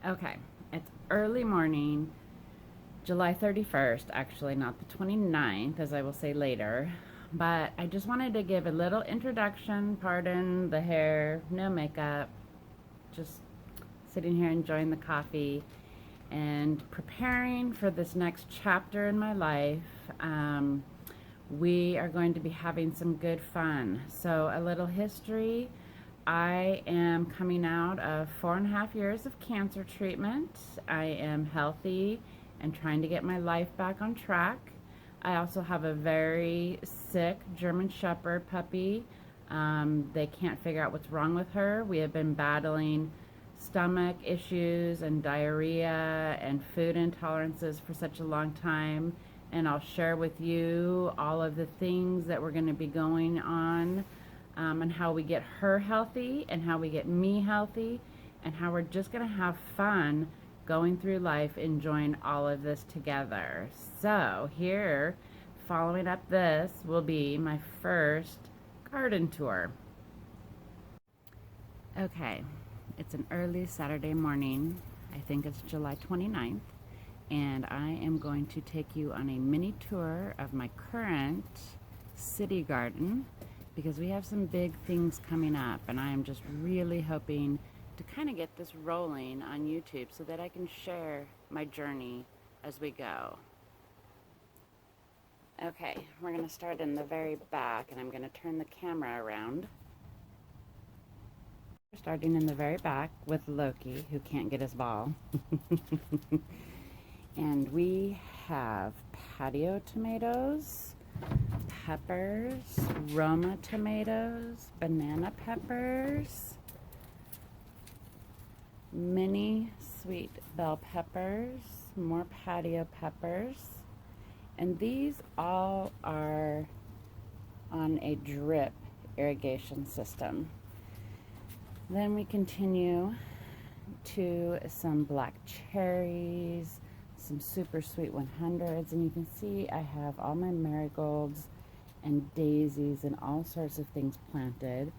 Okay, it's early morning, July 31st, actually, not the 29th, as I will say later. But I just wanted to give a little introduction. Pardon the hair, no makeup, just sitting here enjoying the coffee and preparing for this next chapter in my life. We are going to be having some good fun. So, a little history. I am coming out of 4.5 years of cancer treatment. I am healthy and trying to get my life back on track. I also have a very sick German Shepherd puppy. They can't figure out what's wrong with her. We have been battling stomach issues and diarrhea and food intolerances for such a long time. And I'll share with you all of the things that we're going to be going on, and how we get her healthy and how we get me healthy and how we're just going to have fun going through life enjoying all of this together. So here, following up this, will be my first garden tour. Okay, it's an early Saturday morning. I think it's July 29th, and I am going to take you on a mini tour of my current city garden because we have some big things coming up, and I am just really hoping to kind of get this rolling on YouTube so that I can share my journey as we go. Okay, we're going to start in the very back, and I'm going to turn the camera around. We're starting in the very back with Loki, who can't get his ball. And we have patio tomatoes, peppers, Roma tomatoes, banana peppers, mini sweet bell peppers, more patio peppers, and these all are on a drip irrigation system. Then we continue to some black cherries, some super sweet 100s, and you can see I have all my marigolds and daisies and all sorts of things planted.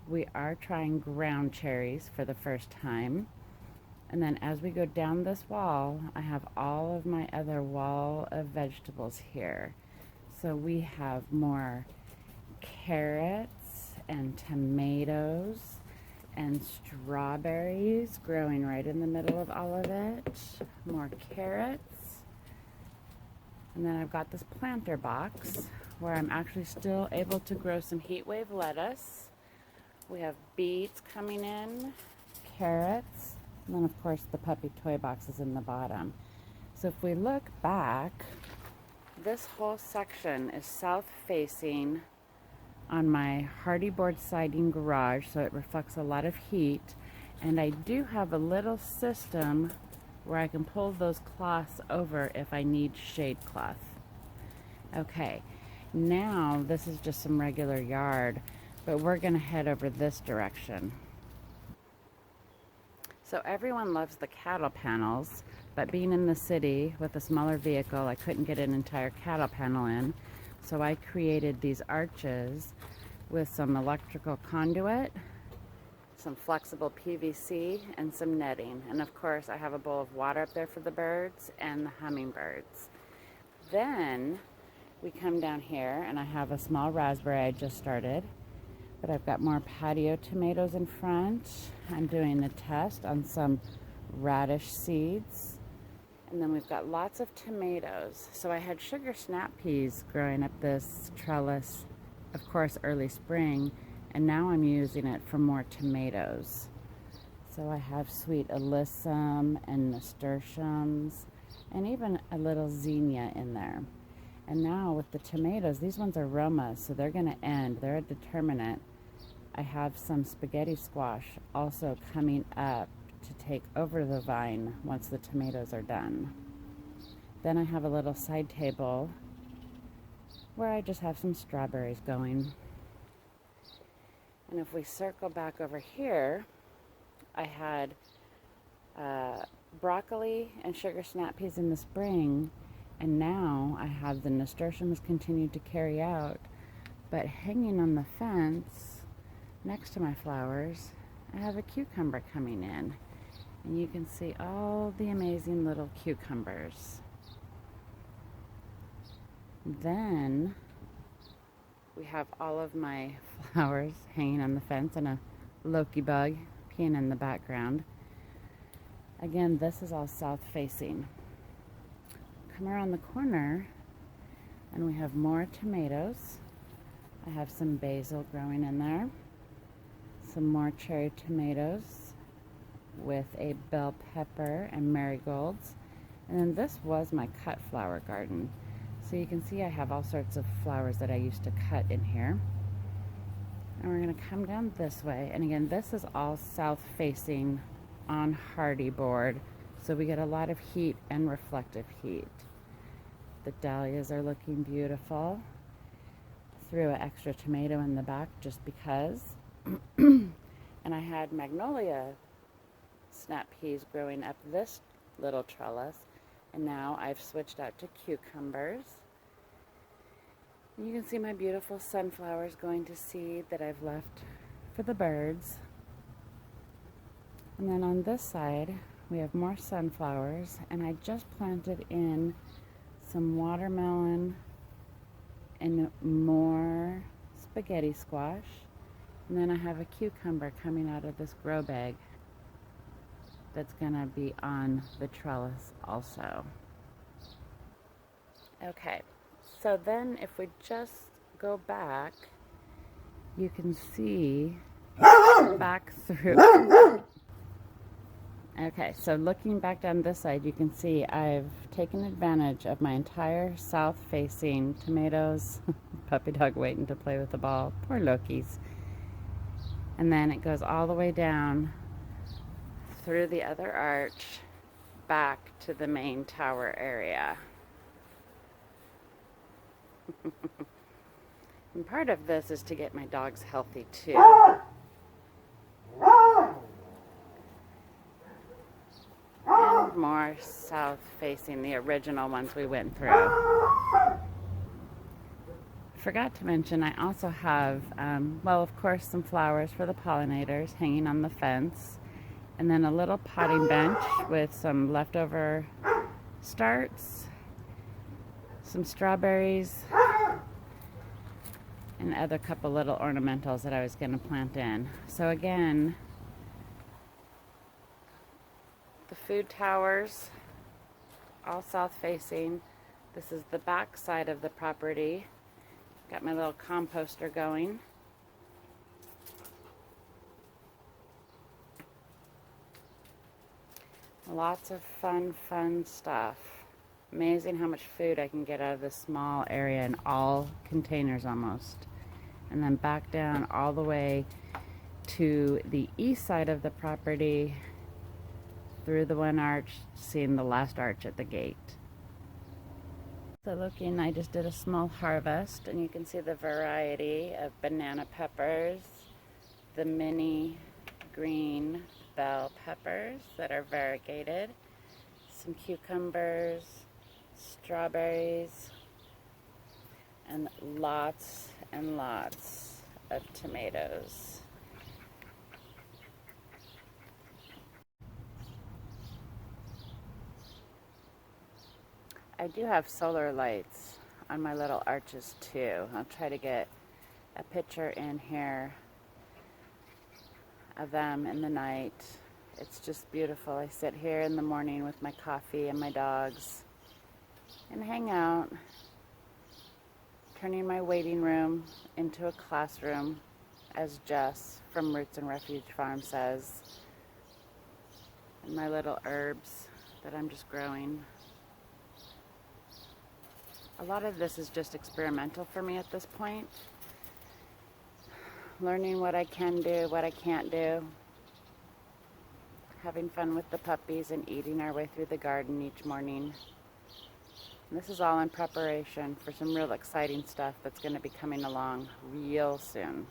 We are trying ground cherries for the first time. And then as we go down this wall, I have all of my other wall of vegetables here. So we have more carrots and tomatoes and strawberries growing right in the middle of all of it. More carrots. And then I've got this planter box where I'm actually still able to grow some heat wave lettuce. We have beets coming in, carrots, and then of course the puppy toy box is in the bottom. So if we look back, this whole section is south facing on my hardy board siding garage, so it reflects a lot of heat. And I do have a little system where I can pull those cloths over if I need shade cloth. Okay, now this is just some regular yard, but we're gonna head over this direction. So everyone loves the cattle panels, but being in the city with a smaller vehicle, I couldn't get an entire cattle panel in. So I created these arches with some electrical conduit, some flexible PVC, and some netting. And of course, I have a bowl of water up there for the birds and the hummingbirds. Then we come down here, and I have a small raspberry I just started, but I've got more patio tomatoes in front. I'm doing a test on some radish seeds. And then we've got lots of tomatoes. So I had sugar snap peas growing up this trellis, of course, early spring, and now I'm using it for more tomatoes. So I have sweet alyssum and nasturtiums and even a little zinnia in there. And now with the tomatoes, these ones are Romas, so they're going to end. They're a determinant. I have some spaghetti squash also coming up to take over the vine once the tomatoes are done. Then I have a little side table where I just have some strawberries going. And if we circle back over here, I had broccoli and sugar snap peas in the spring, and now I have the nasturtiums continued to carry out, but hanging on the fence next to my flowers, I have a cucumber coming in. And you can see all the amazing little cucumbers. Then we have all of my flowers hanging on the fence and a Loki bug peeing in the background. Again, this is all south facing. Come around the corner and we have more tomatoes. I have some basil growing in there. Some more cherry tomatoes with a bell pepper and marigolds. And then this was my cut flower garden. So you can see I have all sorts of flowers that I used to cut in here. And we're going to come down this way. And again, this is all south facing on hardy board. So we get a lot of heat and reflective heat. The dahlias are looking beautiful. Threw an extra tomato in the back just because. And I had magnolia snap peas growing up this little trellis. And now I've switched out to cucumbers. And you can see my beautiful sunflowers going to seed that I've left for the birds. And then on this side, we have more sunflowers. And I just planted in some watermelon and more spaghetti squash. And then I have a cucumber coming out of this grow bag that's gonna be on the trellis also. Okay, so then if we just go back, you can see back through. Okay, so looking back down this side, you can see I've taken advantage of my entire south-facing tomatoes. Puppy dog waiting to play with the ball. Poor Loki's. And then it goes all the way down through the other arch back to the main tower area. And part of this is to get my dogs healthy too. And more south facing, the original ones we went through. Forgot to mention I also have, well, of course, some flowers for the pollinators hanging on the fence. And then a little potting bench with some leftover starts, some strawberries, and other couple little ornamentals that I was going to plant in. So again, the food towers, all south facing. This is the back side of the property. Got my little composter going. Lots of fun stuff. Amazing how much food I can get out of this small area in all containers almost. And then back down all the way to the east side of the property through the one arch, seeing the last arch at the gate. So looking, I just did a small harvest and you can see the variety of banana peppers, the mini green bell peppers that are variegated, some cucumbers, strawberries, and lots of tomatoes. I do have solar lights on my little arches too. I'll try to get a picture in here of them in the night. It's just beautiful. I sit here in the morning with my coffee and my dogs and hang out, turning my waiting room into a classroom, as Jess from Roots and Refuge Farm says, and my little herbs that I'm just growing. A lot of this is just experimental for me at this point. Learning what I can do, what I can't do. Having fun with the puppies and eating our way through the garden each morning. And this is all in preparation for some real exciting stuff that's going to be coming along real soon.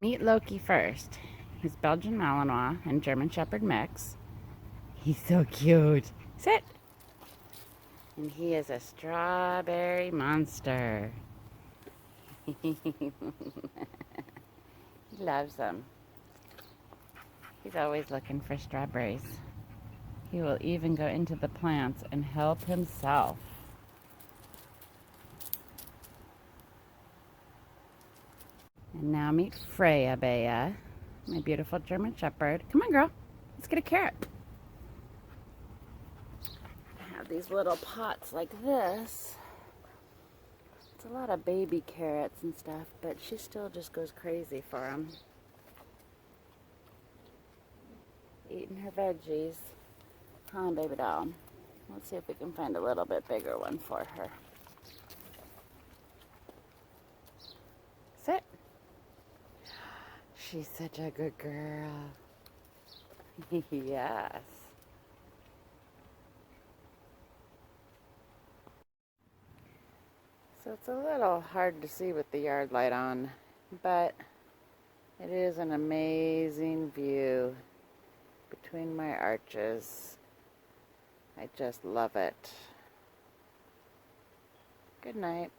Meet Loki first. He's Belgian Malinois and German Shepherd mix. He's so cute. Sit! And he is a strawberry monster. He loves them. He's always looking for strawberries. He will even go into the plants and help himself. And now meet Freya Bea, my beautiful German Shepherd. Come on, girl. Let's get a carrot. I have these little pots like this. It's a lot of baby carrots and stuff, but she still just goes crazy for them. Eating her veggies. Come on, baby doll. Let's see if we can find a little bit bigger one for her. Sit. She's such a good girl. Yes. So it's a little hard to see with the yard light on, but it is an amazing view between my arches. I just love it. Good night.